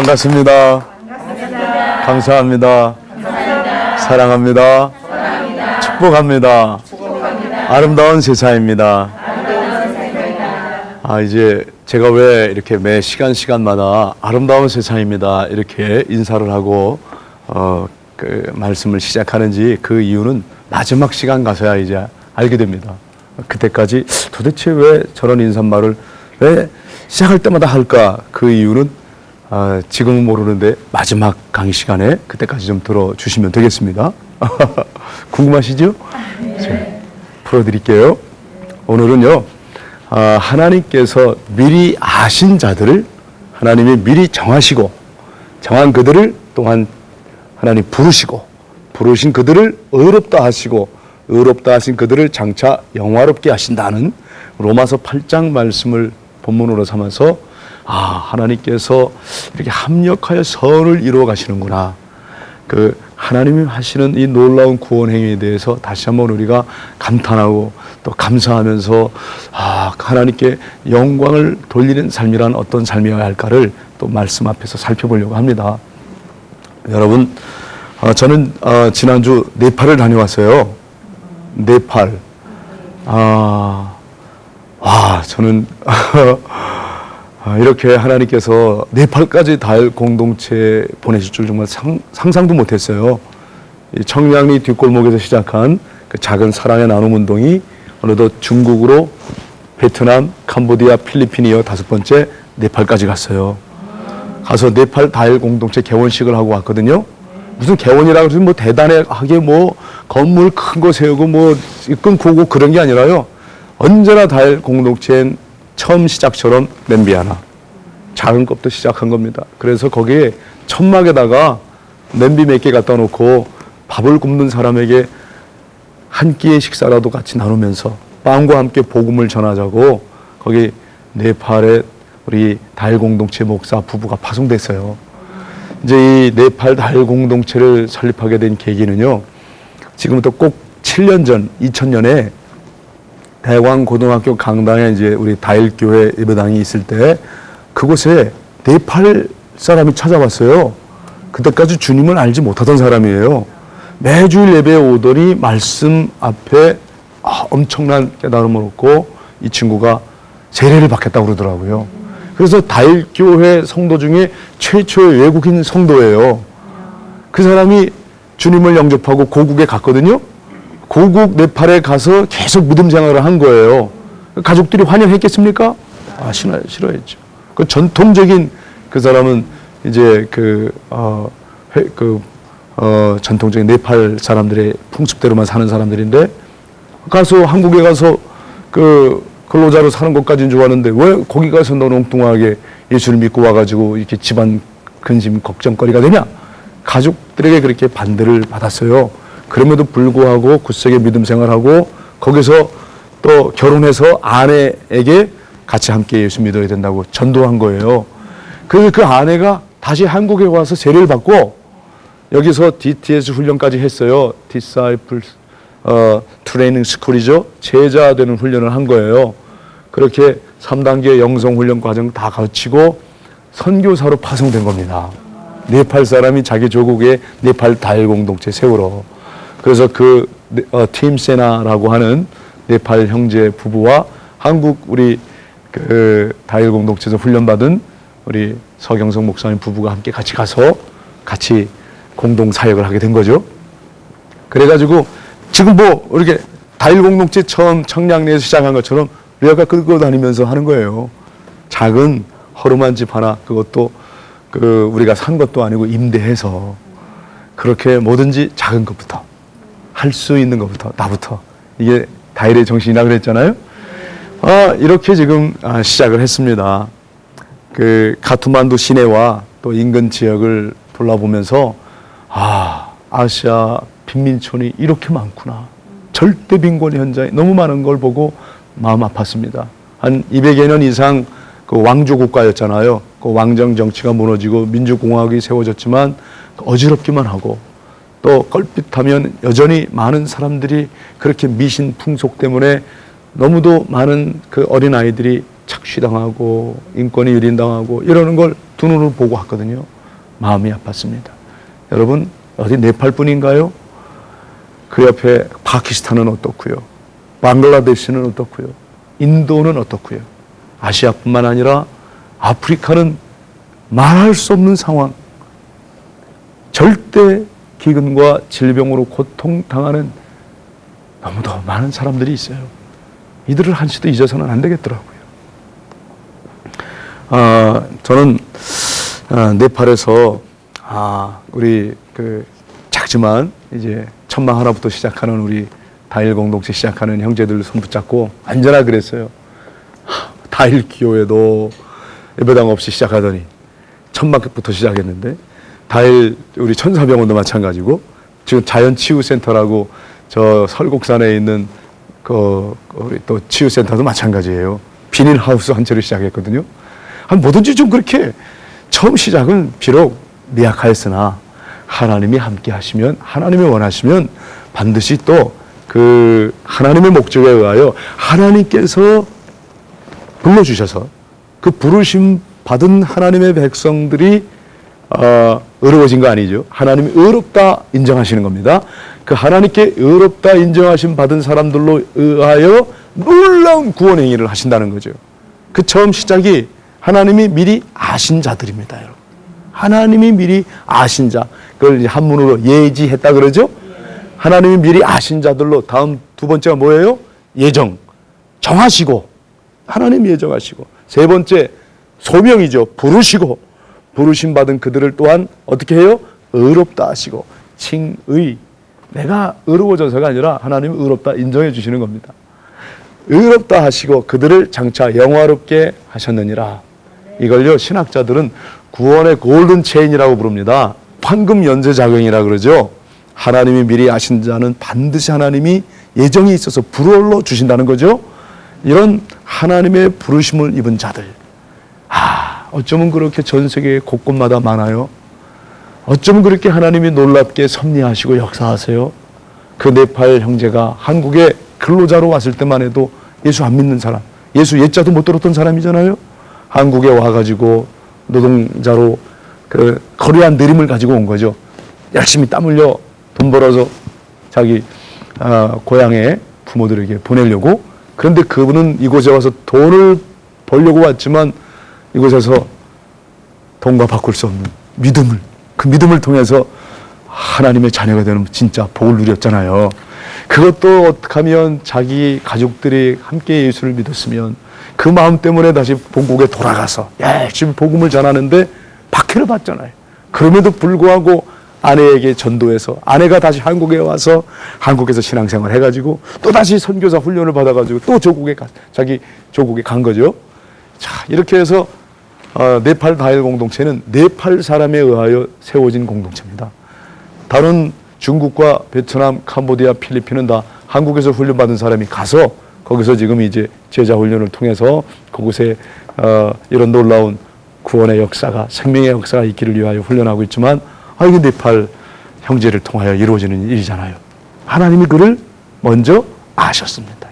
반갑습니다. 감사합니다. 사랑합니다. 축복합니다. 아름다운 세상입니다. 이제 제가 왜 이렇게 매 시간마다 아름다운 세상입니다 이렇게 인사를 하고 그 말씀을 시작하는지 그 이유는 마지막 시간 가서야 이제 알게 됩니다. 그때까지 도대체 왜 저런 인사말을 왜 시작할 때마다 할까? 그 이유는 지금은 모르는데 마지막 강의 시간에 그때까지 좀 들어주시면 되겠습니다. 궁금하시죠? 네. 풀어드릴게요. 오늘은요, 하나님께서 미리 아신 자들을 하나님이 미리 정하시고 정한 그들을 또한 하나님 부르신 그들을 의롭다 하시고 의롭다 하신 그들을 장차 영화롭게 하신다는 로마서 8장 말씀을 본문으로 삼아서 하나님께서 이렇게 합력하여 선을 이루어 가시는구나. 그 하나님이 하시는 이 놀라운 구원 행위에 대해서 다시 한번 우리가 감탄하고 또 감사하면서 하나님께 영광을 돌리는 삶이란 어떤 삶이어야 할까를 또 말씀 앞에서 살펴보려고 합니다. 여러분, 저는 지난주 네팔을 다녀왔어요. 네팔. 저는 이렇게 하나님께서 네팔까지 달 공동체 보내실 줄 정말 상상도 못했어요. 청량리 뒷골목에서 시작한 그 작은 사랑의 나눔 운동이 어느덧 중국으로 베트남, 캄보디아, 필리핀 이어 5번째 네팔까지 갔어요. 가서 네팔 다일 공동체 개원식을 하고 왔거든요. 무슨 개원이라고 해서 뭐 대단하게 뭐 건물 큰 거 세우고 뭐 끊고 오고 그런 게 아니라요. 언제나 다일 공동체엔 처음 시작처럼 냄비 하나, 작은 것부터 시작한 겁니다. 그래서 거기에 천막에다가 냄비 몇 개 갖다 놓고 밥을 굽는 사람에게 한 끼의 식사라도 같이 나누면서 빵과 함께 복음을 전하자고 거기 네팔에 우리 다일 공동체 목사 부부가 파송됐어요. 이제 이 네팔 다일 공동체를 설립하게 된 계기는요, 지금부터 꼭 7년 전 2000년에 대광 고등학교 강당에 이제 우리 다일교회 예배당이 있을 때 그곳에 네팔 사람이 찾아왔어요. 그때까지 주님을 알지 못하던 사람이에요. 매주일 예배에 오더니 말씀 앞에 엄청난 깨달음을 얻고 이 친구가 세례를 받겠다고 그러더라고요. 그래서 다일교회 성도 중에 최초의 외국인 성도예요. 그 사람이 주님을 영접하고 고국에 갔거든요. 고국 네팔에 가서 계속 믿음 생활을 한 거예요. 가족들이 환영했겠습니까? 싫어했죠. 그 전통적인 그 사람은 이제 전통적인 네팔 사람들의 풍습대로만 사는 사람들인데 한국에 가서 근로자로 사는 것까지는 좋았는데 왜 거기 가서 너는 엉뚱하게 예수를 믿고 와가지고 이렇게 집안 근심 걱정거리가 되냐? 가족들에게 그렇게 반대를 받았어요. 그럼에도 불구하고 굳세게 믿음 생활하고 거기서 또 결혼해서 아내에게 같이 함께 예수 믿어야 된다고 전도한 거예요. 그 아내가 다시 한국에 와서 세례를 받고 여기서 DTS 훈련까지 했어요. Disciples Training School이죠. 제자 되는 훈련을 한 거예요. 그렇게 3단계 영성 훈련 과정 다 거치고 선교사로 파송된 겁니다. 네팔 사람이 자기 조국에 네팔 다일 공동체 세우러. 그래서 팀세나라고 하는 네팔 형제 부부와 한국 우리 다일 공동체에서 훈련받은 우리 서경석 목사님 부부가 함께 같이 가서 같이 공동 사역을 하게 된 거죠. 그래가지고 지금 뭐 이렇게 다일 공동체 처음 청량리에서 시작한 것처럼 리아가 끌고 다니면서 하는 거예요. 작은 허름한 집 하나, 그것도 우리가 산 것도 아니고 임대해서 그렇게 뭐든지 작은 것부터 할 수 있는 것부터 나부터 이게 다일의 정신이라 그랬잖아요. 이렇게 지금 시작을 했습니다. 가투만두 시내와 또 인근 지역을 돌아보면서 아시아 빈민촌이 이렇게 많구나. 절대 빈곤 현장이 너무 많은 걸 보고 마음 아팠습니다. 한 200여 년 이상 왕조 국가였잖아요. 왕정 정치가 무너지고 민주공화국이 세워졌지만 어지럽기만 하고 또 껄핏하면 여전히 많은 사람들이 그렇게 미신 풍속 때문에 너무도 많은 어린아이들이 착취당하고 인권이 유린당하고 이러는 걸 두 눈으로 보고 왔거든요. 마음이 아팠습니다. 여러분, 어디 네팔뿐인가요? 그 옆에 파키스탄은 어떻고요? 방글라데시는 어떻고요? 인도는 어떻고요? 아시아뿐만 아니라 아프리카는 말할 수 없는 상황, 절대 기근과 질병으로 고통당하는 너무도 많은 사람들이 있어요. 이들을 한시도 잊어서는 안 되겠더라고요. 저는 네팔에서 우리 작지만 이제 천막 하나부터 시작하는 우리 다일 공동체 시작하는 형제들 손 붙잡고 언제나 그랬어요. 다일 교회도 예배당 없이 시작하더니 천막부터 시작했는데, 다일 우리 천사병원도 마찬가지고, 지금 자연치유센터라고 저 설곡산에 있는 우리 또 치유센터도 마찬가지예요. 비닐하우스 한 채로 시작했거든요. 뭐든지 좀 그렇게 처음 시작은 비록 미약하였으나 하나님이 함께 하시면, 하나님이 원하시면 반드시 또 그 하나님의 목적에 의하여 하나님께서 불러주셔서 그 부르심 받은 하나님의 백성들이 의로워진 거 아니죠. 하나님이 의롭다 인정하시는 겁니다. 그 하나님께 의롭다 인정하심 받은 사람들로 의하여 놀라운 구원 행위를 하신다는 거죠. 그 처음 시작이 하나님이 미리 아신 자들입니다, 여러분. 하나님이 미리 아신 자, 그걸 이제 한문으로 예지했다 그러죠. 하나님이 미리 아신 자들로, 다음 두 번째가 뭐예요? 예정, 정하시고, 하나님이 예정하시고, 세 번째 소명이죠. 부르시고, 부르심 받은 그들을 또한 어떻게 해요? 의롭다 하시고, 칭의, 내가 의로워져서가 아니라 하나님이 의롭다 인정해 주시는 겁니다. 의롭다 하시고 그들을 장차 영화롭게 하셨느니라. 이걸요, 신학자들은 구원의 골든 체인이라고 부릅니다. 황금 연쇄 작용이라 그러죠. 하나님이 미리 아신 자는 반드시 하나님이 예정이 있어서 불러 주신다는 거죠. 이런 하나님의 부르심을 입은 자들, 어쩌면 그렇게 전 세계 곳곳마다 많아요. 어쩌면 그렇게 하나님이 놀랍게 섭리하시고 역사하세요. 그 네팔 형제가 한국에 근로자로 왔을 때만 해도 예수 안 믿는 사람, 예수 옛자도 못 들었던 사람이잖아요. 한국에 와가지고 노동자로 그 거대한 내림을 가지고 온 거죠. 열심히 땀 흘려 돈 벌어서 자기 고향에 부모들에게 보내려고. 그런데 그분은 이곳에 와서 돈을 벌려고 왔지만 이곳에서 돈과 바꿀 수 없는 믿음을, 그 믿음을 통해서 하나님의 자녀가 되는 진짜 복을 누렸잖아요. 그것도 어떻게 하면 자기 가족들이 함께 예수를 믿었으면 그 마음 때문에 다시 본국에 돌아가서 열심히 복음을 전하는데 박해를 받잖아요. 그럼에도 불구하고 아내에게 전도해서 아내가 다시 한국에 와서 한국에서 신앙생활 해가지고 또 다시 선교사 훈련을 받아가지고 또 자기 조국에 간 거죠. 자, 이렇게 해서 네팔 다일 공동체는 네팔 사람에 의하여 세워진 공동체입니다. 다른 중국과 베트남, 캄보디아, 필리핀은 다 한국에서 훈련받은 사람이 가서 거기서 지금 이제 제자 훈련을 통해서 그곳에 이런 놀라운 구원의 역사가, 생명의 역사가 있기를 위하여 훈련하고 있지만, 이게 네팔 형제를 통하여 이루어지는 일이잖아요. 하나님이 그를 먼저 아셨습니다.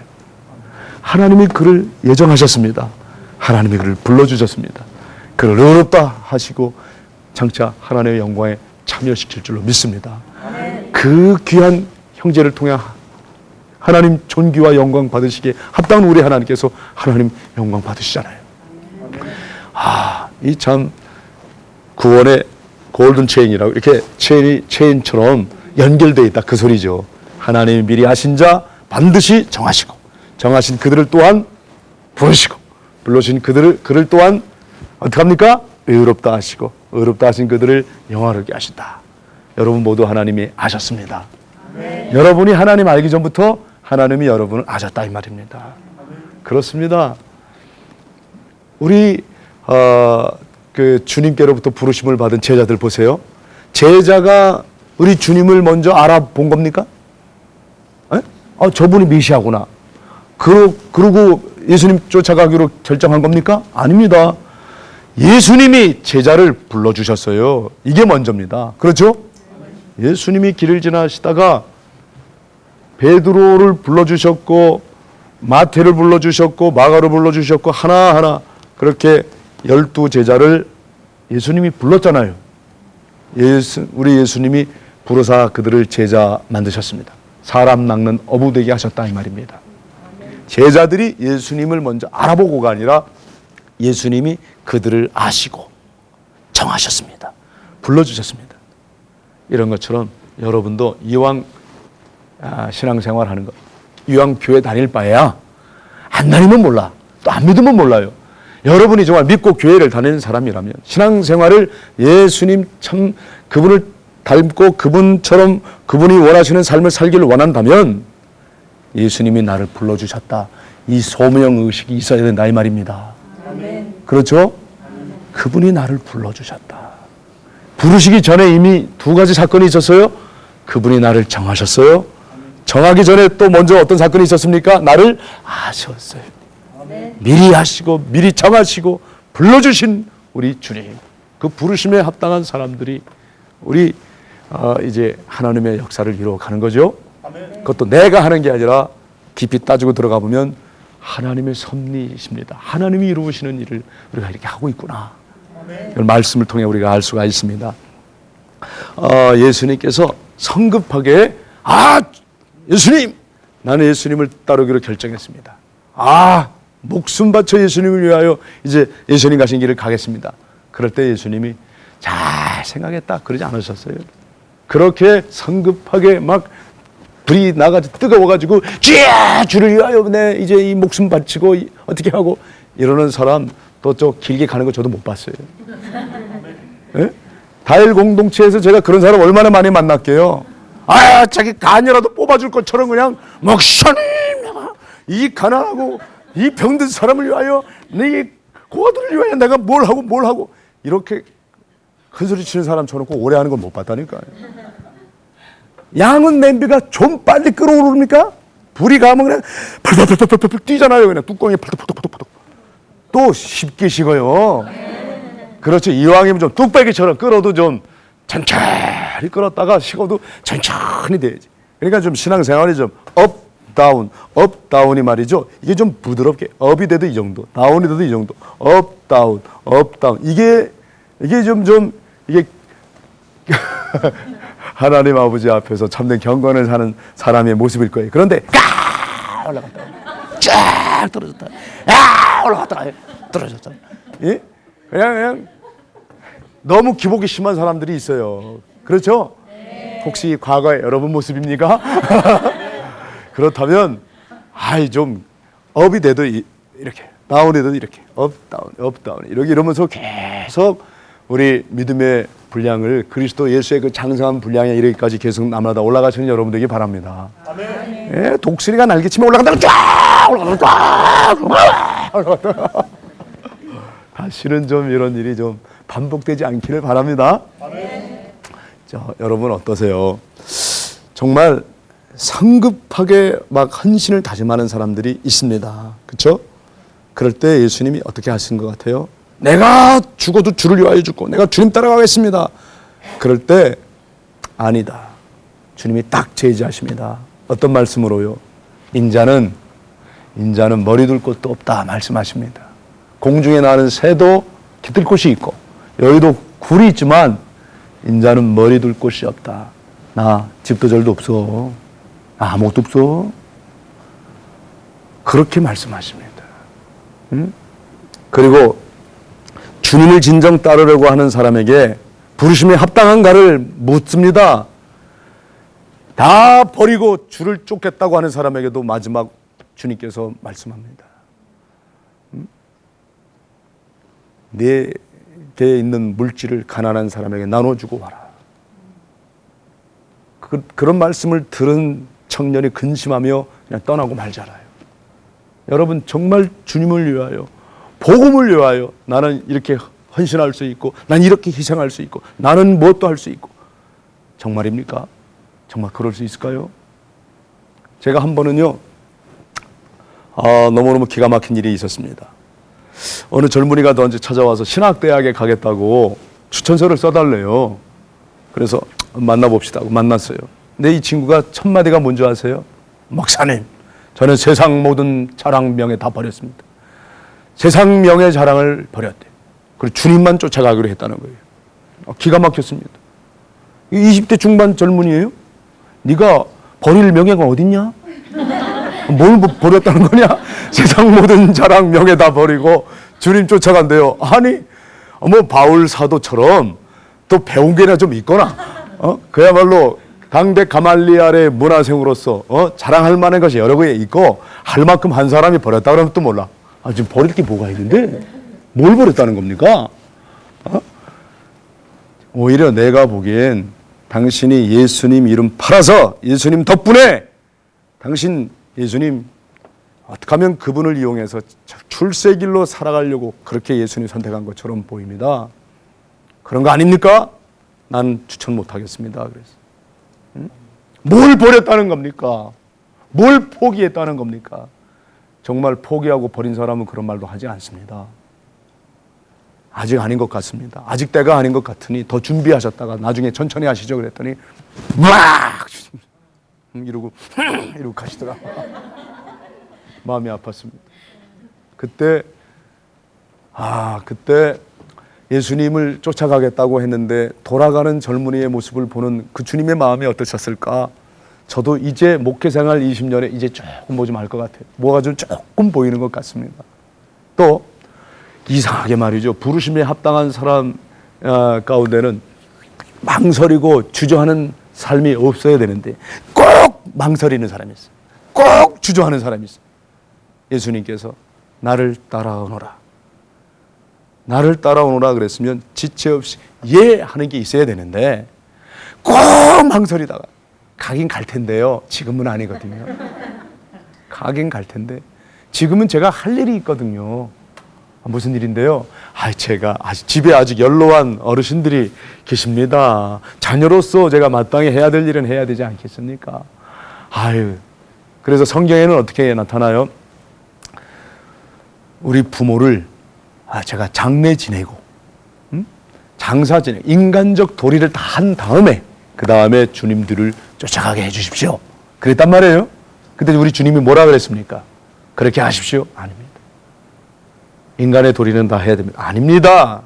하나님이 그를 예정하셨습니다. 하나님이 그를 불러주셨습니다. 그를 의롭다 하시고 장차 하나님의 영광에 참여시킬 줄로 믿습니다. 그 귀한 형제를 통해 하나님 존귀와 영광 받으시기에 합당한 우리 하나님께서 하나님 영광 받으시잖아요. 이 참 구원의 골든 체인이라고, 이렇게 체인처럼 연결되어 있다, 그 소리죠. 하나님이 미리 하신 자 반드시 정하시고, 정하신 그들을 또한 부르시고, 불러주신 그를 또한 어떻게 합니까? 의롭다 하시고, 의롭다 하신 그들을 영화롭게 하신다. 여러분 모두 하나님이 아셨습니다. 네. 여러분이 하나님 알기 전부터 하나님이 여러분을 아셨다, 이 말입니다. 그렇습니다. 우리 그 주님께로부터 부르심을 받은 제자들 보세요. 제자가 우리 주님을 먼저 알아본 겁니까? 저분이 메시아구나. 그러고 예수님 쫓아가기로 결정한 겁니까? 아닙니다. 예수님이 제자를 불러주셨어요. 이게 먼저입니다. 그렇죠? 예수님이 길을 지나시다가 베드로를 불러주셨고, 마태를 불러주셨고, 마가를 불러주셨고, 하나하나 그렇게 12 제자를 예수님이 불렀잖아요. 우리 예수님이 부르사 그들을 제자 만드셨습니다. 사람 낚는 어부되게 하셨다 이 말입니다. 제자들이 예수님을 먼저 알아보고가 아니라 예수님이 그들을 아시고 정하셨습니다. 불러주셨습니다. 이런 것처럼 여러분도 이왕 신앙생활 하는 것, 이왕 교회 다닐 바에야 안 다니면 몰라, 또 안 믿으면 몰라요. 여러분이 정말 믿고 교회를 다니는 사람이라면, 신앙생활을 예수님 참 그분을 닮고 그분처럼 그분이 원하시는 삶을 살기를 원한다면 예수님이 나를 불러주셨다, 이 소명의식이 있어야 된다 이 말입니다. 아멘. 그렇죠? 아멘. 그분이 나를 불러주셨다. 부르시기 전에 이미 두 가지 사건이 있었어요. 그분이 나를 정하셨어요. 정하기 전에 또 먼저 어떤 사건이 있었습니까? 나를 아셨어요. 아멘. 미리 하시고 미리 정하시고 불러주신 우리 주님, 그 부르심에 합당한 사람들이 우리 이제 하나님의 역사를 이루어가는 거죠. 아멘. 그것도 내가 하는 게 아니라 깊이 따지고 들어가 보면 하나님의 섭리이십니다. 하나님이 이루시는 일을 우리가 이렇게 하고 있구나. 아멘. 말씀을 통해 우리가 알 수가 있습니다. 예수님께서 성급하게 예수님, 나는 예수님을 따르기로 결정했습니다. 목숨 바쳐 예수님을 위하여 이제 예수님 가신 길을 가겠습니다. 그럴 때 예수님이 잘 생각했다 그러지 않으셨어요. 그렇게 성급하게 막 불이 나가지고 뜨거워가지고 주를 위하여 내 이제 이 목숨 바치고 어떻게 하고 이러는 사람 또 길게 가는 거 저도 못 봤어요. 네? 다일 공동체에서 제가 그런 사람 얼마나 많이 만났게요. 자기 간이라도 뽑아줄 것처럼 그냥 목사님, 이 가난하고 이 병든 사람을 위하여 내 고아들을 위하여 내가 뭘 하고 이렇게 큰소리 치는 사람 쳐놓고 오래 하는 걸 못 봤다니까요. 양은 냄비가 좀 빨리 끓어오릅니까? 불이 가면 그냥 펄펄펄펄펄 뛰잖아요. 그냥 뚜껑이 펄펄펄펄펄. 또 쉽게 식어요. 그렇죠. 이왕이면 좀 뚝배기처럼 끓어도 좀 천천히 끓었다가 식어도 천천히 돼야지. 그러니까 좀 신앙생활이 좀 업 다운이 말이죠. 이게 좀 부드럽게 업이 돼도 이 정도, 다운이 돼도 이 정도, 업 다운. 이게 이게 하나님 아버지 앞에서 참된 경건을 사는 사람의 모습일 거예요. 그런데 올라갔다 쫙 떨어졌다, 올라갔다 떨어졌다. 예? 그냥 너무 기복이 심한 사람들이 있어요. 그렇죠? 혹시 과거에 여러분 모습입니까? 그렇다면 좀 업이 돼도 이렇게, 다운이 돼도 이렇게, 업 다운 이러면서 계속 우리 믿음의 분량을 그리스도 예수의 그 장성한 분량에 이르기까지 계속 날마다 올라가시는 여러분들에게 바랍니다. 아멘. 예, 독수리가 날개치면 올라간다고 쫙 올라간다. 다시는 좀 이런 일이 좀 반복되지 않기를 바랍니다. 아멘. 여러분 어떠세요? 정말 성급하게 막 헌신을 다짐하는 사람들이 있습니다. 그렇죠? 그럴 때 예수님이 어떻게 하신 것 같아요? 내가 죽어도 주를 위하여 죽고 내가 주님 따라가겠습니다. 그럴 때 아니다. 주님이 딱 제지하십니다. 어떤 말씀으로요? 인자는 머리 둘 곳도 없다 말씀하십니다. 공중에 나는 새도 깃들 곳이 있고 여기도 굴이 있지만 인자는 머리 둘 곳이 없다. 나 집도 절도 없어. 나 아무것도 없어. 그렇게 말씀하십니다. 응? 그리고 주님을 진정 따르려고 하는 사람에게 부르심에 합당한가를 묻습니다. 다 버리고 주를 쫓겠다고 하는 사람에게도 마지막 주님께서 말씀합니다. 내게 있는 물질을 가난한 사람에게 나눠주고 와라. 그런 말씀을 들은 청년이 근심하며 그냥 떠나고 말잖아요. 여러분 정말 주님을 위하여, 복음을 위하여 나는 이렇게 헌신할 수 있고 난 이렇게 희생할 수 있고 나는 무엇도 할 수 있고 정말입니까? 정말 그럴 수 있을까요? 제가 한 번은요 너무너무 기가 막힌 일이 있었습니다. 어느 젊은이가 저한테 찾아와서 신학대학에 가겠다고 추천서를 써달래요. 그래서 만나봅시다 하고 만났어요. 근데 이 친구가 첫 마디가 뭔지 아세요? 목사님, 저는 세상 모든 자랑 명예 다 버렸습니다. 세상 명예 자랑을 버렸대요. 그리고 주님만 쫓아가기로 했다는 거예요. 기가 막혔습니다. 20대 중반 젊은이에요? 네가 버릴 명예가 어딨냐? 뭘 버렸다는 거냐? 세상 모든 자랑 명예 다 버리고 주님 쫓아간대요. 아니 뭐 바울 사도처럼 또 배운 게나 좀 있거나 그야말로 당대 가말리알의 문화생으로서 자랑할 만한 것이 여러 개 있고 할 만큼 한 사람이 버렸다 그러면 또 몰라. 지금 버릴 게 뭐가 있는데 뭘 버렸다는 겁니까? 오히려 내가 보기엔 당신이 예수님 이름 팔아서 예수님 덕분에 당신 예수님 어떻게 하면 그분을 이용해서 출세길로 살아가려고 그렇게 예수님 선택한 것처럼 보입니다. 그런 거 아닙니까? 난 추천 못하겠습니다. 그래서 뭘 버렸다는 겁니까? 뭘 포기했다는 겁니까? 정말 포기하고 버린 사람은 그런 말도 하지 않습니다. 아직 아닌 것 같습니다. 아직 때가 아닌 것 같으니 더 준비하셨다가 나중에 천천히 하시죠 그랬더니 막 이러고 가시더라. 마음이 아팠습니다. 그때 예수님을 쫓아가겠다고 했는데 돌아가는 젊은이의 모습을 보는 그 주님의 마음이 어떠셨을까? 저도 이제 목회생활 20년에 이제 조금 뭐 좀 알 것 같아요. 뭐가 좀 조금 보이는 것 같습니다. 또 이상하게 말이죠. 부르심에 합당한 사람 가운데는 망설이고 주저하는 삶이 없어야 되는데 꼭 망설이는 사람이 있어요. 꼭 주저하는 사람이 있어요. 예수님께서 나를 따라오너라. 나를 따라오너라 그랬으면 지체 없이 예 하는 게 있어야 되는데 꼭 망설이다가 가긴 갈 텐데요. 지금은 아니거든요. 가긴 갈 텐데 지금은 제가 할 일이 있거든요. 무슨 일인데요? 제가 집에 아직 연로한 어르신들이 계십니다. 자녀로서 제가 마땅히 해야 될 일은 해야 되지 않겠습니까? 그래서 성경에는 어떻게 나타나요? 우리 부모를 제가 장례 지내고 장사 지내고 인간적 도리를 다 한 다음에 그 다음에 주님들을 쫓아가게 해 주십시오. 그랬단 말이에요. 그때 우리 주님이 뭐라 그랬습니까? 그렇게 하십시오? 아닙니다. 인간의 도리는 다 해야 됩니다. 아닙니다.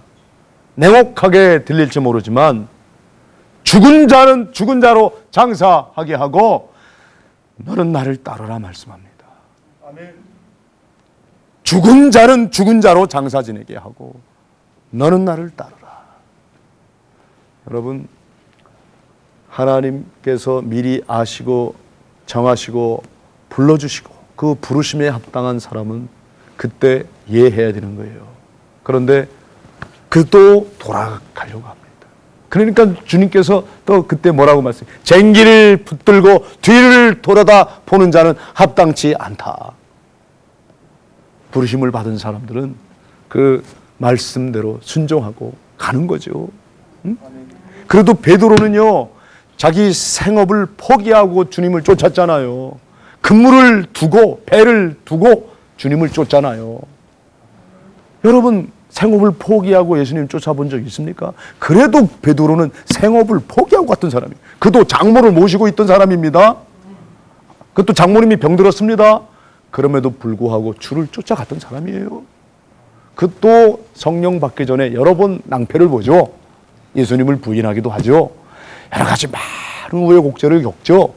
냉혹하게 들릴지 모르지만 죽은 자는 죽은 자로 장사하게 하고 너는 나를 따르라 말씀합니다. 아멘. 죽은 자는 죽은 자로 장사 지내게 하고 너는 나를 따르라. 여러분, 하나님께서 미리 아시고 정하시고 불러주시고 그 부르심에 합당한 사람은 그때 예해야 되는 거예요. 그런데 그도 돌아가려고 합니다. 그러니까 주님께서 또 그때 뭐라고 말씀해요? 쟁기를 붙들고 뒤를 돌아다 보는 자는 합당치 않다. 부르심을 받은 사람들은 그 말씀대로 순종하고 가는 거죠. 응? 그래도 베드로는요, 자기 생업을 포기하고 주님을 쫓았잖아요. 그물을 두고 배를 두고 주님을 쫓잖아요. 여러분, 생업을 포기하고 예수님 쫓아본 적 있습니까? 그래도 베드로는 생업을 포기하고 갔던 사람이에요. 그도 장모를 모시고 있던 사람입니다. 그것도 장모님이 병들었습니다. 그럼에도 불구하고 주를 쫓아갔던 사람이에요. 그것도 성령 받기 전에 여러 번 낭패를 보죠. 예수님을 부인하기도 하죠. 여러 가지 많은 우여곡절을 겪죠.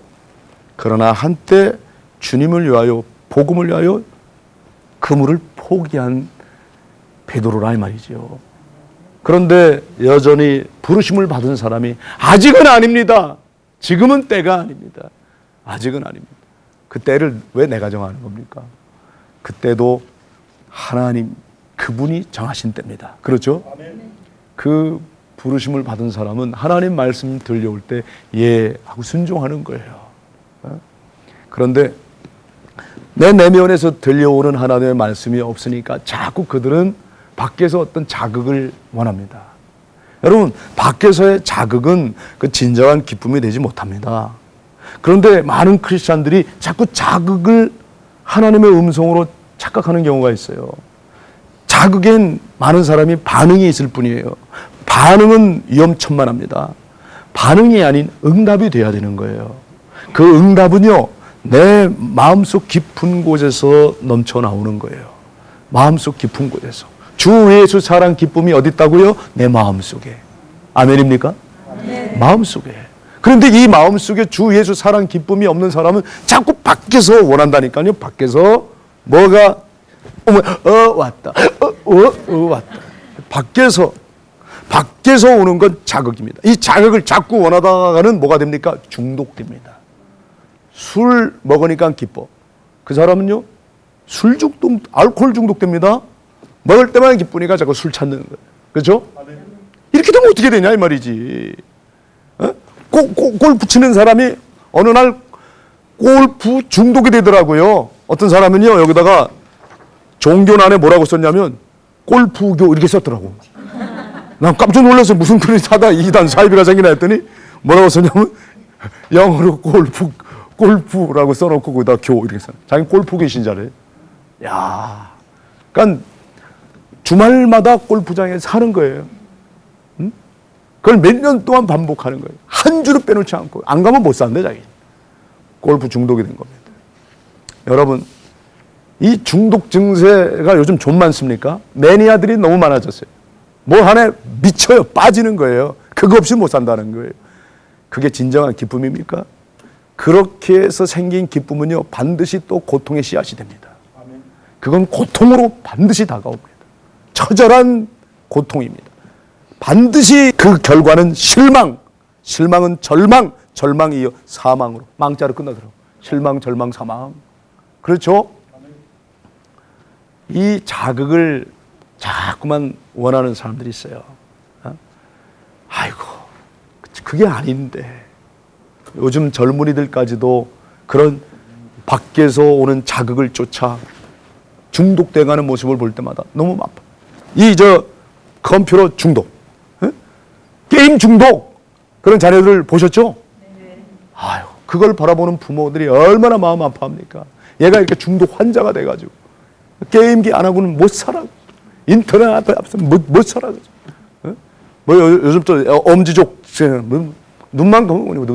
그러나 한때 주님을 위하여 복음을 위하여 그물을 포기한 베드로라 이 말이죠. 그런데 여전히 부르심을 받은 사람이 아직은 아닙니다. 지금은 때가 아닙니다. 아직은 아닙니다. 그 때를 왜 내가 정하는 겁니까? 그때도 하나님 그분이 정하신 때입니다. 그렇죠? 그 부르심을 받은 사람은 하나님 말씀 들려올 때 예 하고 순종하는 거예요. 그런데 내 내면에서 들려오는 하나님의 말씀이 없으니까 자꾸 그들은 밖에서 어떤 자극을 원합니다. 여러분, 밖에서의 자극은 그 진정한 기쁨이 되지 못합니다. 그런데 많은 크리스찬들이 자꾸 자극을 하나님의 음성으로 착각하는 경우가 있어요. 자극엔 많은 사람이 반응이 있을 뿐이에요. 반응은 위험천만합니다. 반응이 아닌 응답이 돼야 되는 거예요. 그 응답은요, 내 마음속 깊은 곳에서 넘쳐 나오는 거예요. 마음속 깊은 곳에서. 주 예수 사랑 기쁨이 어디 있다고요? 내 마음속에. 아멘입니까? 아멘. 마음속에. 그런데 이 마음속에 주 예수 사랑 기쁨이 없는 사람은 자꾸 밖에서 원한다니까요. 밖에서 뭐가 왔다. 왔다. 밖에서 오는 건 자극입니다. 이 자극을 자꾸 원하다가는 뭐가 됩니까? 중독됩니다. 술 먹으니까 기뻐. 그 사람은요, 술 중독, 알코올 중독됩니다. 먹을 때만 기쁘니까 자꾸 술 찾는 거예요. 그렇죠? 이렇게 되면 어떻게 되냐 이 말이지. 골프 치는 사람이 어느 날 골프 중독이 되더라고요. 어떤 사람은요, 여기다가 종교란에 뭐라고 썼냐면 골프교 이렇게 썼더라고. 난 깜짝 놀라서 무슨 글을 사다 이단 사이비가 생기나 했더니 뭐라고 썼냐면 영어로 골프라고 써놓고 거기다 교 이렇게 써. 자기 골프교 신자래. 야, 그러니까 주말마다 골프장에 사는 거예요. 응? 그걸 몇 년 동안 반복하는 거예요. 한 주를 빼놓지 않고. 안 가면 못 산대, 자기. 골프 중독이 된 겁니다. 여러분, 이 중독 증세가 요즘 좀 많습니까? 매니아들이 너무 많아졌어요. 뭐 하나에 미쳐요. 빠지는 거예요. 그거 없이 못 산다는 거예요. 그게 진정한 기쁨입니까? 그렇게 해서 생긴 기쁨은요, 반드시 또 고통의 씨앗이 됩니다. 그건 고통으로 반드시 다가옵니다. 처절한 고통입니다. 반드시 그 결과는 실망, 실망은 절망, 절망이 이어 사망으로, 망자로 끝나더라고요. 실망, 절망, 사망. 그렇죠? 이 자극을 자꾸만 원하는 사람들이 있어요. 아이고, 그게 아닌데. 요즘 젊은이들까지도 그런 밖에서 오는 자극을 쫓아 중독돼가는 모습을 볼 때마다 너무 아파. 컴퓨터 중독, 게임 중독, 그런 자녀들 보셨죠? 아유, 그걸 바라보는 부모들이 얼마나 마음 아파합니까? 얘가 이렇게 중독 환자가 돼가지고 게임기 안 하고는 못 살아. 인터넷 앞에 못 살아. 뭐 요즘 또 엄지족 눈만 감으면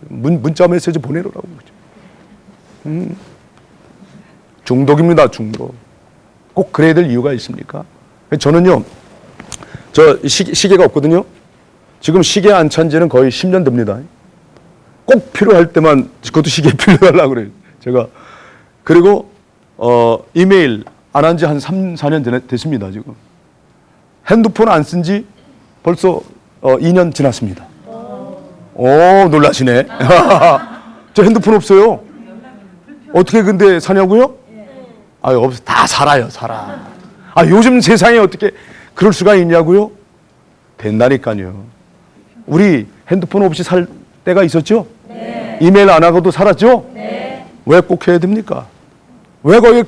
문자 메시지 보내라고 그러죠. 중독입니다, 중독. 꼭 그래야 될 이유가 있습니까? 저는요, 저 시계가 없거든요. 지금 시계 안 찬 지는 거의 10년 됩니다. 꼭 필요할 때만 그것도 시계 빌려달라고 그래요. 제가. 그리고 이메일 안 한 지 한 3, 4년 됐습니다, 지금. 핸드폰 안 쓴 지 벌써 2년 지났습니다. 오, 놀라시네. 저 핸드폰 없어요. 어떻게 근데 사냐고요? 아유, 없어. 다 살아요, 살아. 아, 요즘 세상에 어떻게 그럴 수가 있냐고요? 된다니까요. 우리 핸드폰 없이 살 때가 있었죠? 네. 이메일 안 하고도 살았죠? 네. 왜 꼭 해야 됩니까? 왜 거기에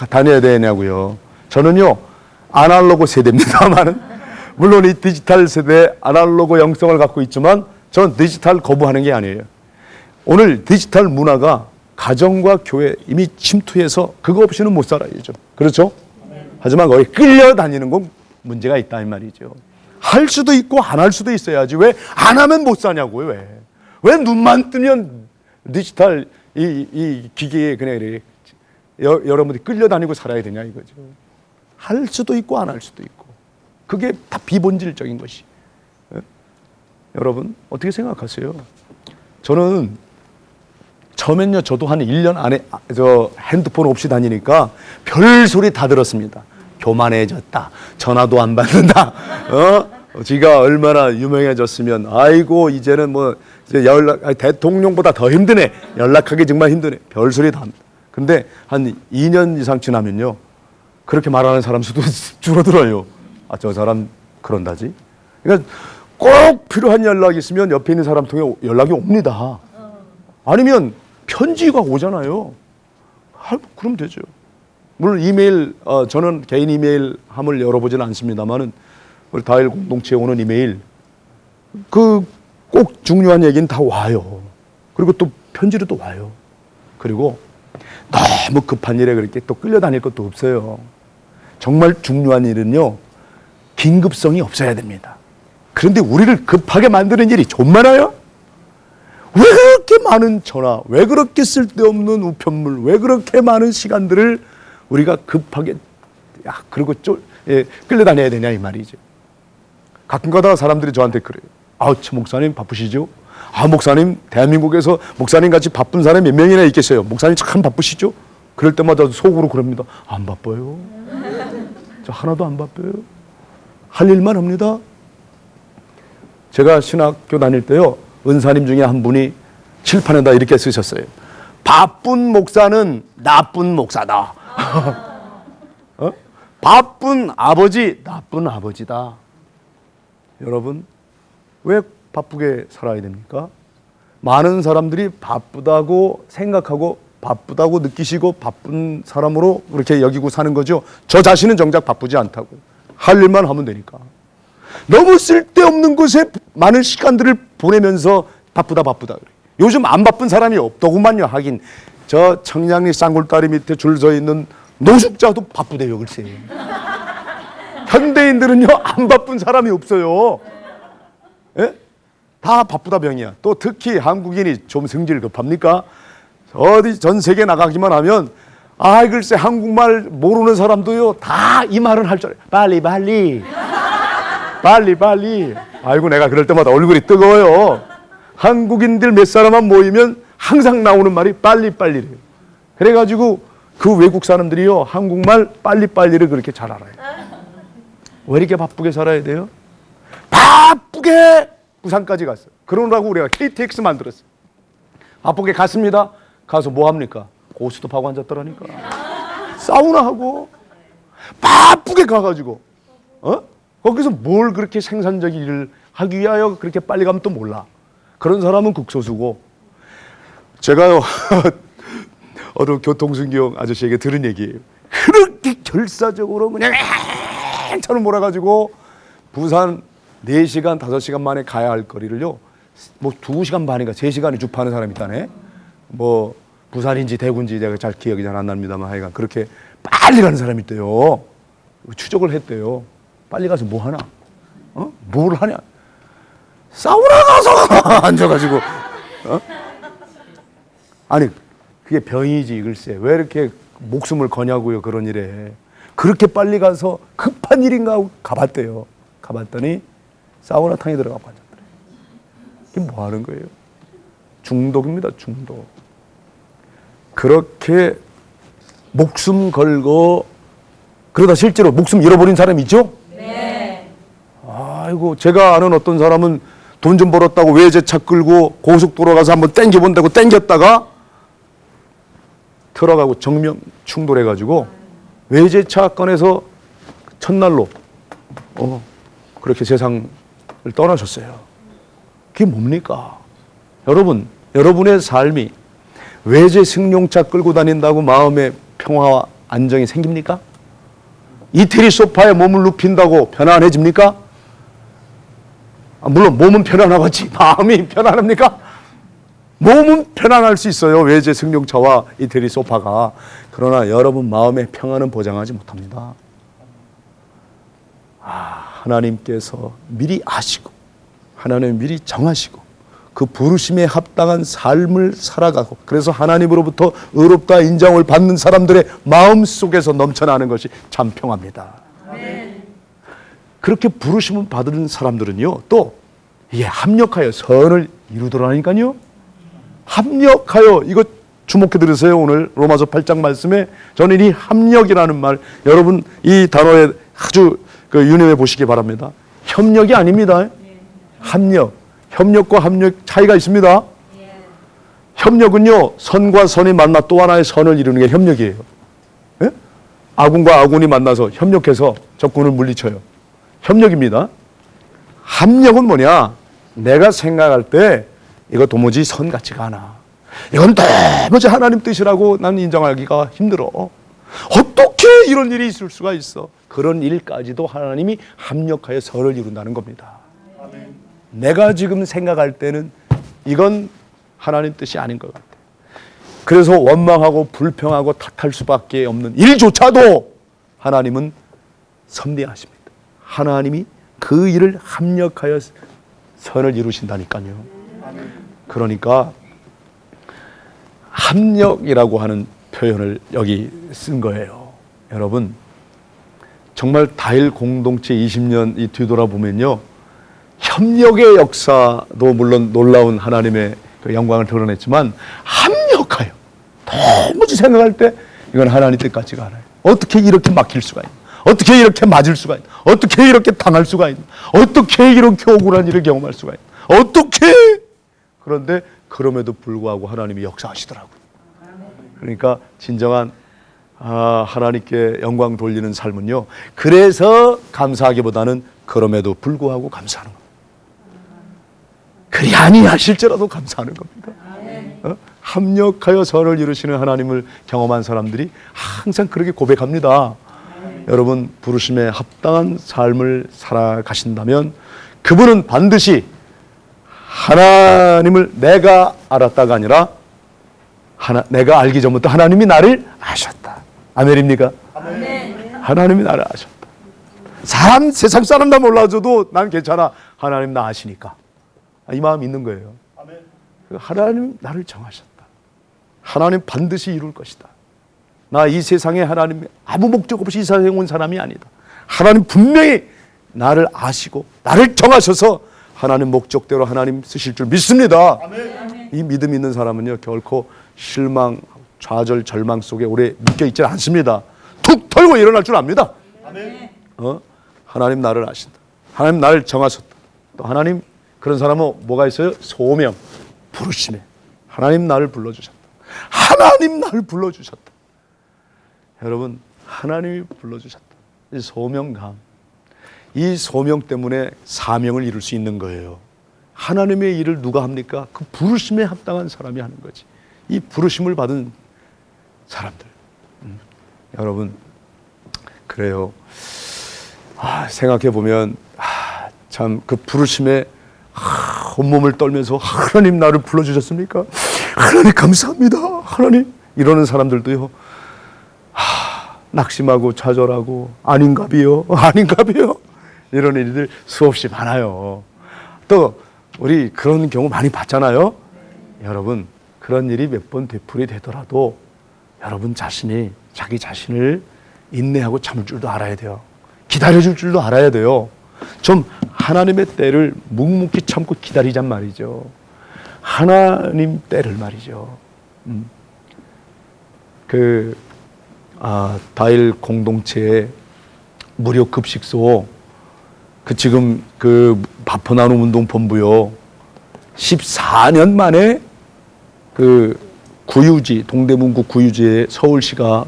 다녀야 되냐고요. 저는요, 아날로그 세대입니다만은, 물론 이 디지털 세대 아날로그 영성을 갖고 있지만, 저는 디지털 거부하는 게 아니에요. 오늘 디지털 문화가 가정과 교회 이미 침투해서 그거 없이는 못 살아요. 그렇죠? 하지만 거기 끌려다니는 건 문제가 있다 이 말이죠. 할 수도 있고 안 할 수도 있어야지. 왜 안 하면 못 사냐고요. 왜 눈만 뜨면 디지털 이 기계에 그냥 이렇게 여러분들이 끌려다니고 살아야 되냐 이거죠. 할 수도 있고 안 할 수도 있고. 그게 다 비본질적인 것이. 여러분 어떻게 생각하세요? 저는 처음엔요, 저도 한 1년 안에 핸드폰 없이 다니니까 별 소리 다 들었습니다. 교만해졌다. 전화도 안 받는다. 지가 얼마나 유명해졌으면 아이고 이제는 뭐 이제 대통령보다 더 힘드네. 연락하기 정말 힘드네. 별 소리 다 합니다. 근데 한 2년 이상 지나면요, 그렇게 말하는 사람 수도 줄어들어요. 아, 저 사람 그런다지. 그러니까 꼭 필요한 연락이 있으면 옆에 있는 사람 통해 연락이 옵니다. 아니면 편지가 오잖아요. 그럼 되죠. 물론 이메일, 저는 개인 이메일 함을 열어보지는 않습니다만은 우리 다일 공동체에 오는 이메일, 꼭 중요한 얘기는 다 와요. 그리고 또 편지로 또 와요. 그리고 너무 급한 일에 그렇게 또 끌려다닐 것도 없어요. 정말 중요한 일은요, 긴급성이 없어야 됩니다. 그런데 우리를 급하게 만드는 일이 좀 많아요. 왜 그렇게 많은 전화, 왜 그렇게 쓸데없는 우편물, 왜 그렇게 많은 시간들을 우리가 급하게 그리고 끌려다녀야 되냐 이 말이죠. 가끔 가다가 사람들이 저한테 그래요. 아, 저 목사님 바쁘시죠? 아, 목사님, 대한민국에서 목사님 같이 바쁜 사람이 몇 명이나 있겠어요? 목사님 참 바쁘시죠? 그럴 때마다 속으로 그럽니다. 안 바빠요. 저 하나도 안 바빠요. 할 일만 합니다. 제가 신학교 다닐 때요, 은사님 중에 한 분이 칠판에다 이렇게 쓰셨어요. 바쁜 목사는 나쁜 목사다. 어? 바쁜 아버지, 나쁜 아버지다. 여러분, 왜 바쁘게 살아야 됩니까? 많은 사람들이 바쁘다고 생각하고 바쁘다고 느끼시고 바쁜 사람으로 그렇게 여기고 사는 거죠. 저 자신은 정작 바쁘지 않다고. 할 일만 하면 되니까. 너무 쓸데없는 곳에 많은 시간들을 보내면서 바쁘다 그래. 요즘 안 바쁜 사람이 없더구만요. 하긴 저 청량리 쌍굴다리 밑에 줄 서 있는 노숙자도 바쁘대요. 글쎄. 현대인들은요 안 바쁜 사람이 없어요. 예? 다 바쁘다 병이야. 또 특히 한국인이 좀 성질 급합니까? 어디 전 세계 나가기만 하면 아 글쎄 한국말 모르는 사람도요 다 이 말은 할 줄 알아요. 빨리. 아이고 내가 그럴 때마다 얼굴이 뜨거워요. 한국인들 몇 사람만 모이면 항상 나오는 말이 빨리래요. 그래가지고 그 외국 사람들이요 한국말 빨리를 그렇게 잘 알아요. 왜 이렇게 바쁘게 살아야 돼요? 바쁘게 부산까지 갔어요. 그러느라고 우리가 KTX 만들었어요. 바쁘게 갔습니다. 가서 뭐 합니까? 고스톱하고 앉았더라니까. 사우나하고 바쁘게 가가지고 거기서 뭘 그렇게 생산적 일을 하기 위하여 그렇게 빨리 가면 또 몰라. 그런 사람은 극소수고. 제가요 어느 교통순경 아저씨에게 들은 얘기예요. 그렇게 결사적으로 그냥 처럼 몰아가지고 부산 4시간 5시간 만에 가야 할 거리를요 뭐 2시간 반인가 3시간에 주파하는 사람이 있다네. 뭐 부산인지 대구인지 제가 잘 기억이 잘 안 납니다만 하여간 그렇게 빨리 가는 사람이 있대요. 추적을 했대요. 빨리 가서 뭐 하나? 뭘 하냐? 사우나 가서 앉아가지고 아니 그게 병이지 글쎄. 왜 이렇게 목숨을 거냐고요. 그런 일에 그렇게 빨리 가서 급한 일인가 하고 가봤대요. 가봤더니 사우나탕에 들어가 앉았더래요. 이게 뭐 하는 거예요? 중독입니다. 중독. 그렇게 목숨 걸고 그러다 실제로 목숨 잃어버린 사람 있죠? 네. 아이고 제가 아는 어떤 사람은 돈 좀 벌었다고 외제차 끌고 고속도로 가서 한번 땡겨본다고 땡겼다가 들어가고 정면 충돌해가지고 외제차 꺼내서 첫날로 그렇게 세상을 떠나셨어요. 그게 뭡니까? 여러분, 여러분의 삶이 외제 승용차 끌고 다닌다고 마음의 평화와 안정이 생깁니까? 이태리 소파에 몸을 눕힌다고 편안해집니까? 물론 몸은 편안하겠지 마음이 편안합니까? 몸은 편안할 수 있어요. 외제 승용차와 이태리 소파가. 그러나 여러분 마음의 평안은 보장하지 못합니다. 하나님께서 미리 아시고 하나님 미리 정하시고 그 부르심에 합당한 삶을 살아가고 그래서 하나님으로부터 의롭다 인정을 받는 사람들의 마음속에서 넘쳐나는 것이 참 평화입니다. 그렇게 부르심을 받은 사람들은요 또 이게 합력하여 선을 이루더라니까요. 합력하여 이거 주목해 들으세요. 오늘 로마서 8장 말씀에 저는 이 합력이라는 말 여러분 이 단어에 아주 유념해 보시기 바랍니다. 협력이 아닙니다. 합력. 협력과 합력 차이가 있습니다. 협력은요 선과 선이 만나 또 하나의 선을 이루는 게 협력이에요. 예? 아군과 아군이 만나서 협력해서 적군을 물리쳐요. 협력입니다. 합력은 뭐냐? 내가 생각할 때 이거 도무지 선 같지가 않아. 이건 도무지 하나님 뜻이라고 나는 인정하기가 힘들어. 어떻게 이런 일이 있을 수가 있어? 그런 일까지도 하나님이 합력하여 선을 이룬다는 겁니다. 내가 지금 생각할 때는 이건 하나님 뜻이 아닌 것 같아. 그래서 원망하고 불평하고 탓할 수밖에 없는 일조차도 하나님은 섭리하십니다. 하나님이 그 일을 합력하여 선을 이루신다니까요. 그러니까 합력이라고 하는 표현을 여기 쓴 거예요. 여러분 정말 다일 공동체 20년 이 뒤돌아보면요 협력의 역사도 물론 놀라운 하나님의 그 영광을 드러냈지만 합력하여 도무지 생각할 때 이건 하나님 뜻 같지가 않아요. 어떻게 이렇게 막힐 수가 있나? 어떻게 이렇게 맞을 수가 있나? 어떻게 이렇게 당할 수가 있나? 어떻게 이렇게 억울한 일을 경험할 수가 있나? 어떻게? 그런데 그럼에도 불구하고 하나님이 역사하시더라고요. 그러니까 진정한 하나님께 영광 돌리는 삶은요, 그래서 감사하기보다는 그럼에도 불구하고 감사하는 겁니다. 그리 아니하실지라도 감사하는 겁니다. 합력하여 선을 이루시는 하나님을 경험한 사람들이 항상 그렇게 고백합니다. 여러분, 부르심에 합당한 삶을 살아가신다면 그분은 반드시 하나님을 내가 알았다가 아니라 내가 알기 전부터 하나님이 나를 아셨다. 아멘입니까? 아멘. 하나님이 나를 아셨다. 세상 사람 다 몰라줘도 난 괜찮아. 하나님 나 아시니까. 이 마음 있는 거예요. 아멘. 하나님 나를 정하셨다. 하나님 반드시 이룰 것이다. 나 이 세상에 하나님 아무 목적 없이 이 세상에 온 사람이 아니다. 하나님 분명히 나를 아시고 나를 정하셔서 하나님 목적대로 하나님 쓰실 줄 믿습니다. 아멘. 이 믿음 있는 사람은요, 결코 실망, 좌절, 절망 속에 오래 묶여있지 않습니다. 툭 털고 일어날 줄 압니다. 아멘. 하나님 나를 아신다. 하나님 나를 정하셨다. 또 하나님, 그런 사람은 뭐가 있어요? 소명, 부르심에 하나님 나를 불러주셨다. 하나님 나를 불러주셨다. 여러분, 하나님이 불러주셨다. 이 소명감, 이 소명 때문에 사명을 이룰 수 있는 거예요. 하나님의 일을 누가 합니까? 그 부르심에 합당한 사람이 하는 거지. 이 부르심을 받은 사람들. 여러분, 그래요. 생각해 보면 참 그 부르심에 온몸을 떨면서 하나님 나를 불러주셨습니까? 하나님 감사합니다. 하나님, 이러는 사람들도요, 낙심하고 좌절하고 아닌가비요, 아닌가비요, 이런 일들 수없이 많아요. 또 우리 그런 경우 많이 봤잖아요. 여러분, 그런 일이 몇 번 되풀이 되더라도 여러분 자신이 자기 자신을 인내하고 참을 줄도 알아야 돼요. 기다려줄 줄도 알아야 돼요. 좀 하나님의 때를 묵묵히 참고 기다리잔 말이죠. 하나님 때를 말이죠. 다일 공동체의 무료 급식소, 지금 바포 나눔 운동 본부요, 14년 만에 구유지, 동대문구 구유지에 서울시가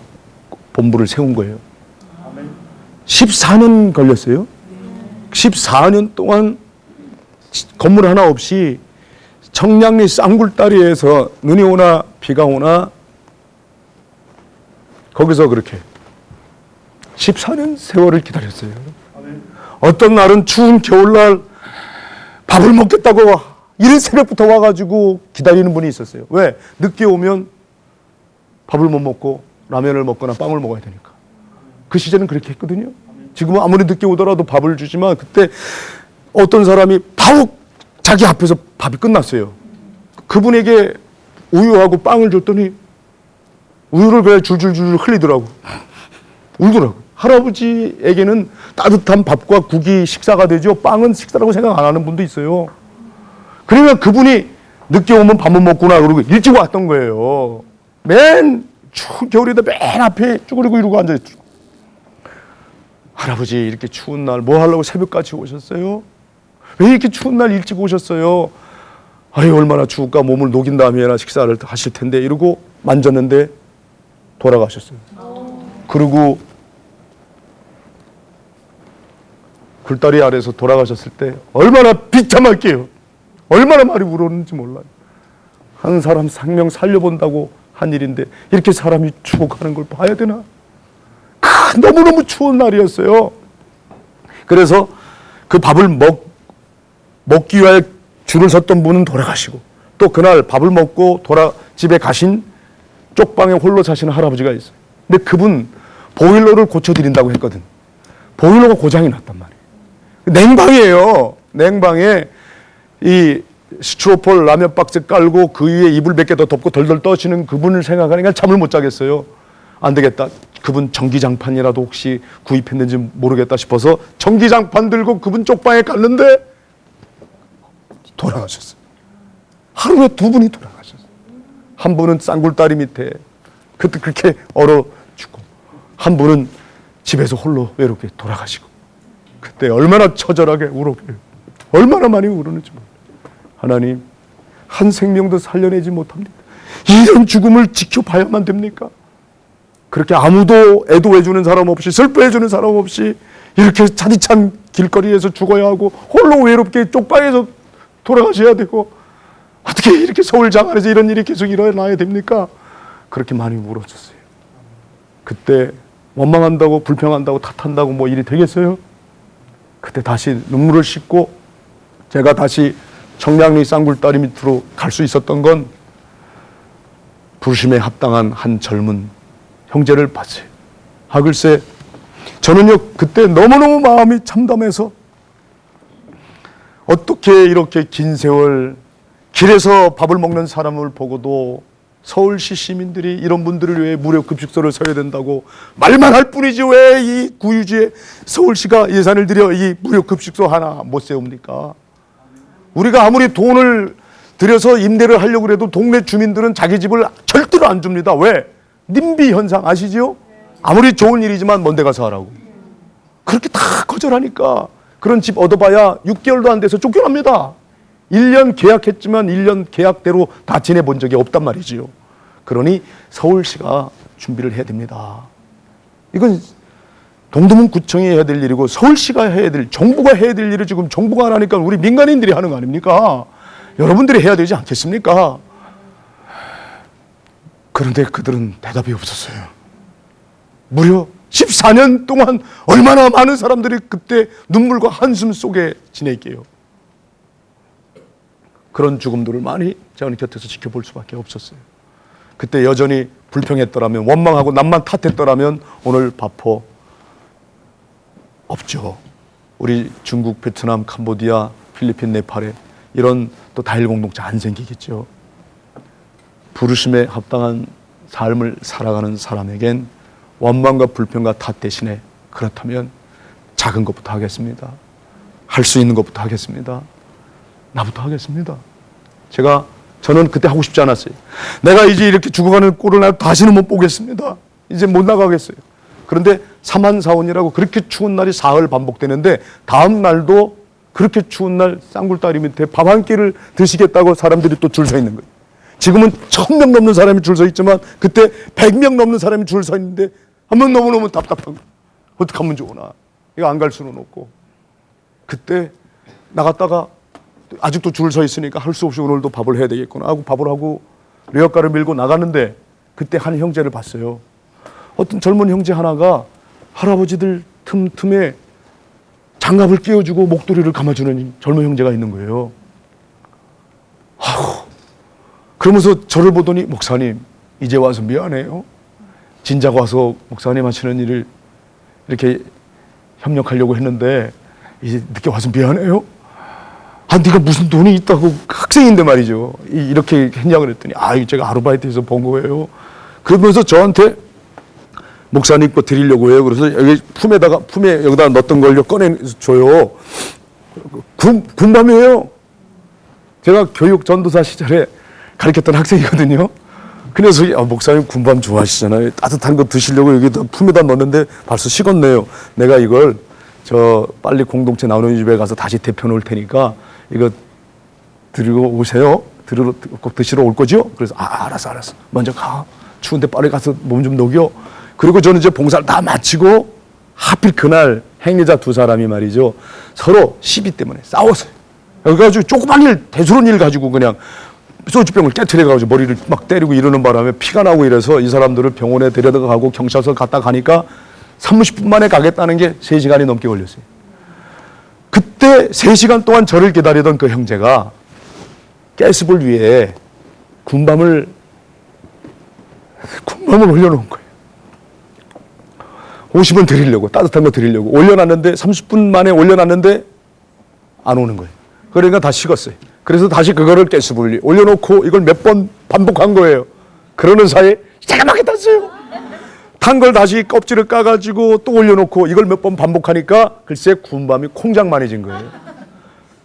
본부를 세운 거예요. 14년 걸렸어요. 14년 동안 건물 하나 없이 청량리 쌍굴다리에서 눈이 오나 비가 오나 거기서 그렇게 14년 세월을 기다렸어요. 어떤 날은 추운 겨울날 밥을 먹겠다고 이른 새벽부터 와가지고 기다리는 분이 있었어요. 왜? 늦게 오면 밥을 못 먹고 라면을 먹거나 빵을 먹어야 되니까. 그 시절은 그렇게 했거든요. 지금은 아무리 늦게 오더라도 밥을 주지만 그때 어떤 사람이 바로 자기 앞에서 밥이 끝났어요. 그분에게 우유하고 빵을 줬더니 우유를 그냥 줄줄줄 흘리더라고. 울더라고. 할아버지에게는 따뜻한 밥과 국이 식사가 되죠. 빵은 식사라고 생각 안 하는 분도 있어요. 그러면 그분이 늦게 오면 밥은 먹구나 그러고 일찍 왔던 거예요. 맨 추운 겨울에도 맨 앞에 쭈그리고 이러고 앉아있죠. 할아버지, 이렇게 추운 날 뭐 하려고 새벽까지 오셨어요? 왜 이렇게 추운 날 일찍 오셨어요? 아유, 얼마나 추울까, 몸을 녹인 다음에나 식사를 하실 텐데 이러고 만졌는데 돌아가셨어요. 그리고 굴다리 아래에서 돌아가셨을 때 얼마나 비참할게요. 얼마나 많이 울었는지 몰라요. 한 사람 생명 살려본다고 한 일인데 이렇게 사람이 죽어가는 걸 봐야 되나? 너무너무 추운 날이었어요. 그래서 그 밥을 먹기 위해 줄을 섰던 분은 돌아가시고, 또 그날 밥을 먹고 집에 가신 쪽방에 홀로 사시는 할아버지가 있어요. 근데 그분 보일러를 고쳐드린다고 했거든. 보일러가 고장이 났단 말이에요. 냉방이에요. 냉방에 이 스티로폴 라면 박스 깔고 그 위에 이불 몇 개 더 덮고 덜덜 떠시는 그분을 생각하니까 잠을 못 자겠어요. 안 되겠다. 그분 전기장판이라도 혹시 구입했는지 모르겠다 싶어서 전기장판 들고 그분 쪽방에 갔는데 돌아가셨어요. 하루에 두 분이 돌아가셨어요. 한 분은 쌍굴다리 밑에 그때 그렇게 얼어 죽고, 한 분은 집에서 홀로 외롭게 돌아가시고, 그때 얼마나 처절하게 울었게요. 얼마나 많이 울었는지 몰라요. 하나님, 한 생명도 살려내지 못합니다. 이런 죽음을 지켜봐야만 됩니까? 그렇게 아무도 애도해주는 사람 없이, 슬퍼해주는 사람 없이 이렇게 차디찬 길거리에서 죽어야 하고, 홀로 외롭게 쪽방에서 돌아가셔야 되고, 어떻게 이렇게 서울 장안에서 이런 일이 계속 일어나야 됩니까? 그렇게 많이 울어줬어요. 그때 원망한다고, 불평한다고, 탓한다고 뭐 일이 되겠어요? 그때 다시 눈물을 씻고 제가 다시 청량리 쌍굴다리 밑으로 갈 수 있었던 건 부르심에 합당한 한 젊은 형제를 봤어요. 글쎄, 저는요 그때 너무너무 마음이 참담해서, 어떻게 이렇게 긴 세월 길에서 밥을 먹는 사람을 보고도 서울시 시민들이 이런 분들을 위해 무료 급식소를 서야 된다고 말만 할 뿐이지 왜 이 구유지에 서울시가 예산을 들여 이 무료 급식소 하나 못 세웁니까? 우리가 아무리 돈을 들여서 임대를 하려고 해도 동네 주민들은 자기 집을 절대로 안 줍니다. 왜? 님비 현상 아시지요? 아무리 좋은 일이지만 먼 데 가서 하라고. 그렇게 다 거절하니까 그런 집 얻어봐야 6개월도 안 돼서 쫓겨납니다. 1년 계약했지만 1년 계약대로 다 지내본 적이 없단 말이지요. 그러니 서울시가 준비를 해야 됩니다. 이건 동대문구청이 해야 될 일이고 서울시가 해야 될, 정부가 해야 될 일을 지금 정부가 안 하니까 우리 민간인들이 하는 거 아닙니까? 여러분들이 해야 되지 않겠습니까? 그런데 그들은 대답이 없었어요. 무려 14년 동안 얼마나 많은 사람들이 그때 눈물과 한숨 속에 지낼게요. 그런 죽음들을 많이 제가 곁에서 지켜볼 수밖에 없었어요. 그때 여전히 불평했더라면, 원망하고 남만 탓했더라면 오늘 바포 없죠. 우리 중국, 베트남, 캄보디아, 필리핀, 네팔에 이런 또 다일 공동체 안 생기겠죠. 부르심에 합당한 삶을 살아가는 사람에겐 원망과 불평과 탓 대신에, 그렇다면 작은 것부터 하겠습니다. 할 수 있는 것부터 하겠습니다. 나부터 하겠습니다. 저는 그때 하고 싶지 않았어요. 내가 이제 이렇게 죽어가는 꼴을 나 다시는 못 보겠습니다. 이제 못 나가겠어요. 그런데 사만사원이라고 그렇게 추운 날이 사흘 반복되는데, 다음 날도 그렇게 추운 날 쌍굴다리 밑에 밥 한 끼를 드시겠다고 사람들이 또 줄 서 있는 거예요. 지금은 1000명 넘는 사람이 줄 서 있지만 그때 100명 넘는 사람이 줄 서 있는데 한번 너무너무 답답한 거예요. 어떻게 하면 좋으나. 이거 안 갈 수는 없고. 그때 나갔다가 아직도 줄 서 있으니까 할 수 없이 오늘도 밥을 해야 되겠구나 하고 밥을 하고 레어카를 밀고 나갔는데, 그때 한 형제를 봤어요. 어떤 젊은 형제 하나가 할아버지들 틈틈에 장갑을 끼워주고 목도리를 감아주는 젊은 형제가 있는 거예요. 그러면서 저를 보더니, 목사님 이제 와서 미안해요. 진작 와서 목사님 하시는 일을 이렇게 협력하려고 했는데 이제 늦게 와서 미안해요. 네가 무슨 돈이 있다고, 학생인데 말이죠. 이렇게 했냐고 그랬더니, 제가 아르바이트해서 번 거예요. 그러면서 저한테 목사님 거 드리려고 해요. 그래서 여기 품에 여기다 넣었던 걸요 꺼내서 줘요. 군밤이에요. 제가 교육 전도사 시절에 가르쳤던 학생이거든요. 그래서 목사님 군밤 좋아하시잖아요. 따뜻한 거 드시려고 여기다 품에다 넣었는데 벌써 식었네요. 내가 이걸 빨리 공동체 나오는 집에 가서 다시 데펴 놓을 테니까 이거 드리고 오세요. 꼭 드시러 올 거죠? 그래서 알았어. 먼저 가. 추운데 빨리 가서 몸 좀 녹여. 그리고 저는 이제 봉사를 다 마치고, 하필 그날 행리자 두 사람이 말이죠, 서로 시비 때문에 싸웠어요. 그래가지고 조그만 일, 대수로운 일 가지고 그냥 소주병을 깨트려가지고 머리를 막 때리고 이러는 바람에 피가 나고 이래서 이 사람들을 병원에 데려다가 가고 경찰서 갔다 가니까 30분 만에 가겠다는 게 3시간이 넘게 걸렸어요. 그때 3시간 동안 저를 기다리던 그 형제가 가스불 위에 군밤을 올려놓은 거예요. 50원 드리려고, 따뜻한 거 드리려고 올려놨는데 30분 만에 올려놨는데 안 오는 거예요. 그러니까 다 식었어요. 그래서 다시 그거를 가스불 위에 올려놓고 이걸 몇 번 반복한 거예요. 그러는 사이에 새까맣게 탔어요. 탄 걸 다시 껍질을 까가지고 또 올려놓고 이걸 몇 번 반복하니까 글쎄 군밤이 콩장만해진 거예요.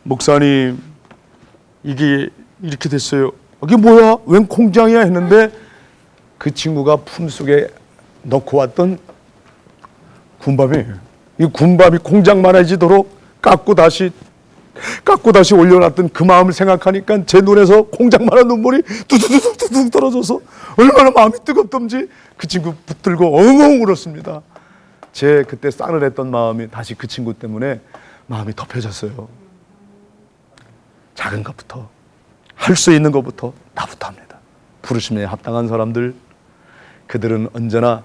목사님, 이게 이렇게 됐어요. 이게 뭐야? 웬 콩장이야? 했는데 그 친구가 품속에 넣고 왔던 군밤이에요. 이 군밤이 콩장만해지도록 깎고 다시 올려놨던 그 마음을 생각하니까 제 눈에서 콩장만한 눈물이 뚜두두둑 떨어져서 얼마나 마음이 뜨겁던지 그 친구 붙들고 엉엉 울었습니다. 제 그때 싸늘했던 마음이 다시 그 친구 때문에 마음이 덮여졌어요. 작은 것부터, 할 수 있는 것부터 나부터 합니다. 부르심에 합당한 사람들, 그들은 언제나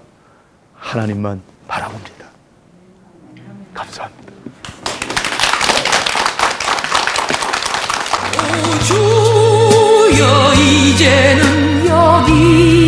하나님만 바라봅니다. 감사합니다. 주여 이제는 여기